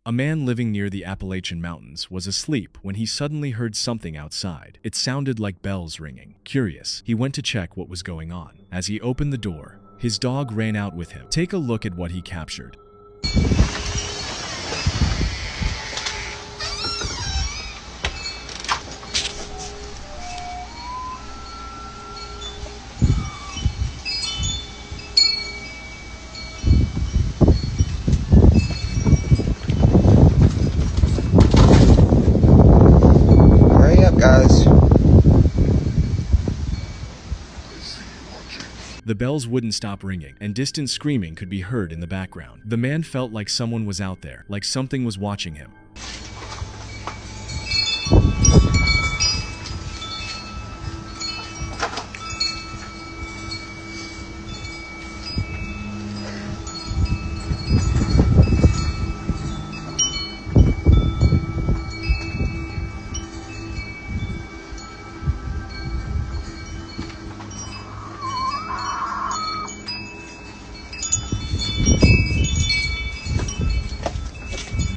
A man living near the Appalachian Mountains was asleep when he suddenly heard something outside. It sounded like bells ringing. Curious, he went to check what was going on. As he opened the door, his dog ran out with him. Take a look at what he captured. Guys. The bells wouldn't stop ringing, and distant screaming could be heard in the background. The man felt like someone was out there, like something was watching him.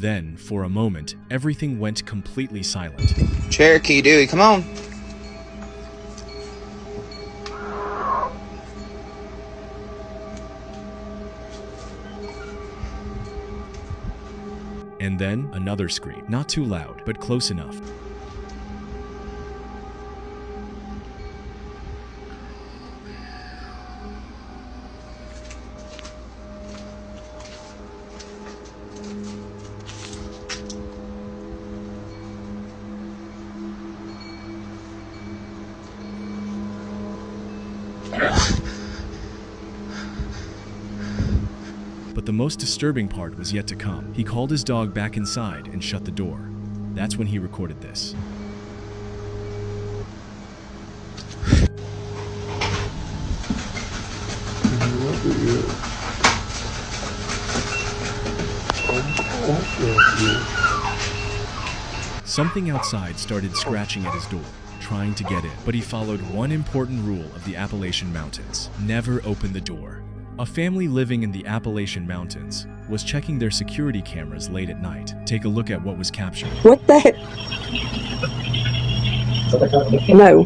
Then, for a moment, everything went completely silent. Cherokee, Dewey, come on. And then, another scream. Not too loud, but close enough. But the most disturbing part was yet to come. He called his dog back inside and shut the door. That's when he recorded this. Something outside started scratching at his door, trying to get in, but he followed one important rule of the Appalachian Mountains: never open the door. A family living in the Appalachian Mountains was checking their security cameras late at night. Take a look at what was captured. What the heck? No.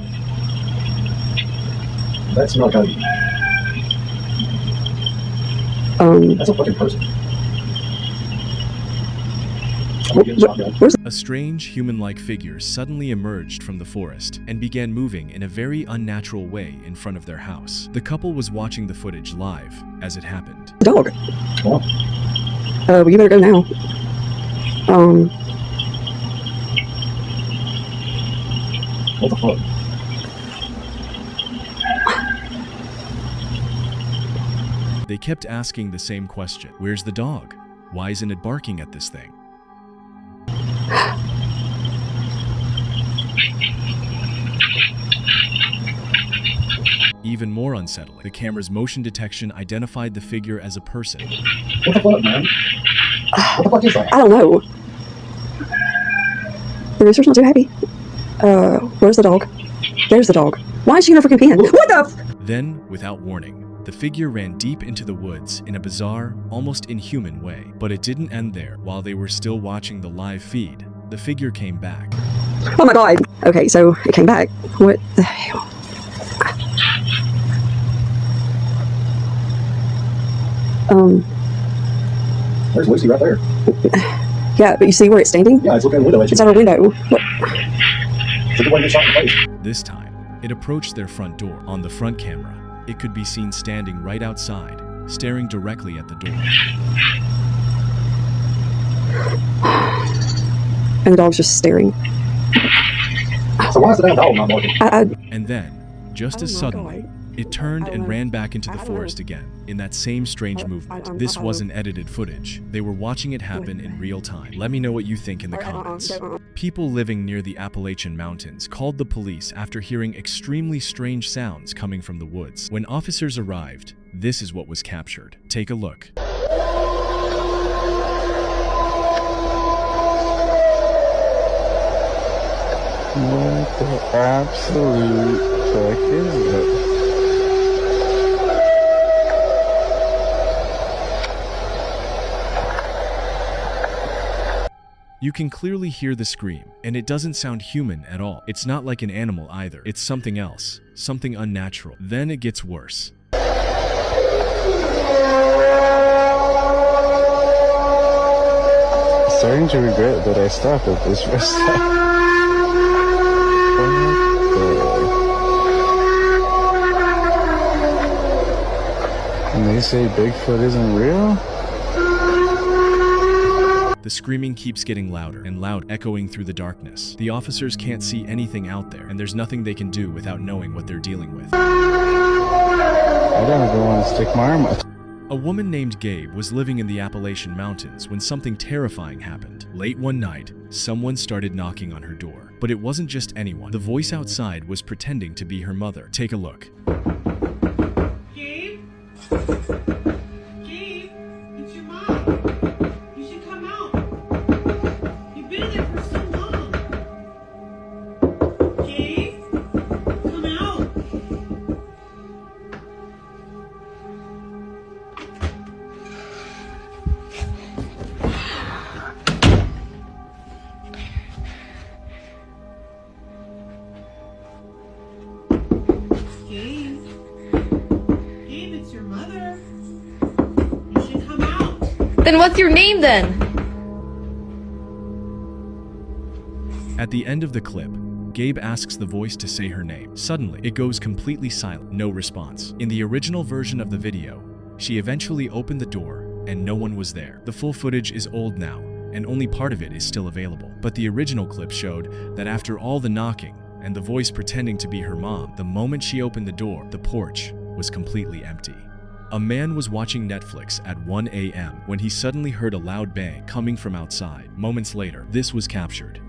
That's not gonna be. That's a fucking person. A strange human-like figure suddenly emerged from the forest and began moving in a very unnatural way in front of their house. The couple was watching the footage live as it happened. Dog. What? Well, you better go now. What the fuck? They kept asking the same question. Where's the dog? Why isn't it barking at this thing? Even more unsettling, the camera's motion detection identified the figure as a person. What the fuck, man? What the fuck is that? I don't know. The rooster's not too happy. Where's the dog? There's the dog. Why is she in a freaking pen? What the Then, without warning, the figure ran deep into the woods in a bizarre, almost inhuman way. But it didn't end there. While they were still watching the live feed, the figure came back. Oh my god. Okay, so it came back. What the hell? There's Lucy right there. Yeah, but you see where it's standing? Yeah, it's looking at the window at you. It's out a window. What? It's a good way to get shot in the face. This time, it approached their front door. On the front camera, it could be seen standing right outside, staring directly at the door. And the dog's just staring. So why is the damn dog not barking? And then, just as suddenly, it turned and ran back into the forest again, in that same strange movement. This wasn't edited footage. They were watching it happen in real time. Let me know what you think in the comments. People living near the Appalachian Mountains called the police after hearing extremely strange sounds coming from the woods. When officers arrived, this is what was captured. Take a look. What the absolute fuck is it? You can clearly hear the scream, and it doesn't sound human at all. It's not like an animal either. It's something else, something unnatural. Then it gets worse. Starting to regret that I stopped at this rest stop. And they say Bigfoot isn't real? The screaming keeps getting louder and louder, echoing through the darkness. The officers can't see anything out there, and there's nothing they can do without knowing what they're dealing with. I don't even want to stick my arm out. A woman named Gabe was living in the Appalachian Mountains when something terrifying happened. Late one night, someone started knocking on her door. But it wasn't just anyone. The voice outside was pretending to be her mother. Take a look. Gabe? Gabe? It's your mom. You should come out. You've been there for so long. Gabe? Come out. Gabe? Gabe, it's your mother. You should come out. Then what's your name then? At the end of the clip, Gabe asks the voice to say her name. Suddenly, it goes completely silent, no response. In the original version of the video, she eventually opened the door and no one was there. The full footage is old now, and only part of it is still available. But the original clip showed that after all the knocking and the voice pretending to be her mom, the moment she opened the door, the porch was completely empty. A man was watching Netflix at 1 a.m. when he suddenly heard a loud bang coming from outside. Moments later, this was captured.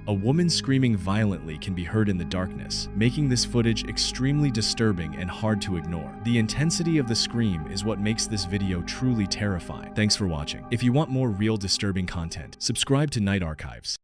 A woman screaming violently can be heard in the darkness, making this footage extremely disturbing and hard to ignore. The intensity of the scream is what makes this video truly terrifying. Thanks for watching. If you want more real disturbing content, subscribe to Night Archives.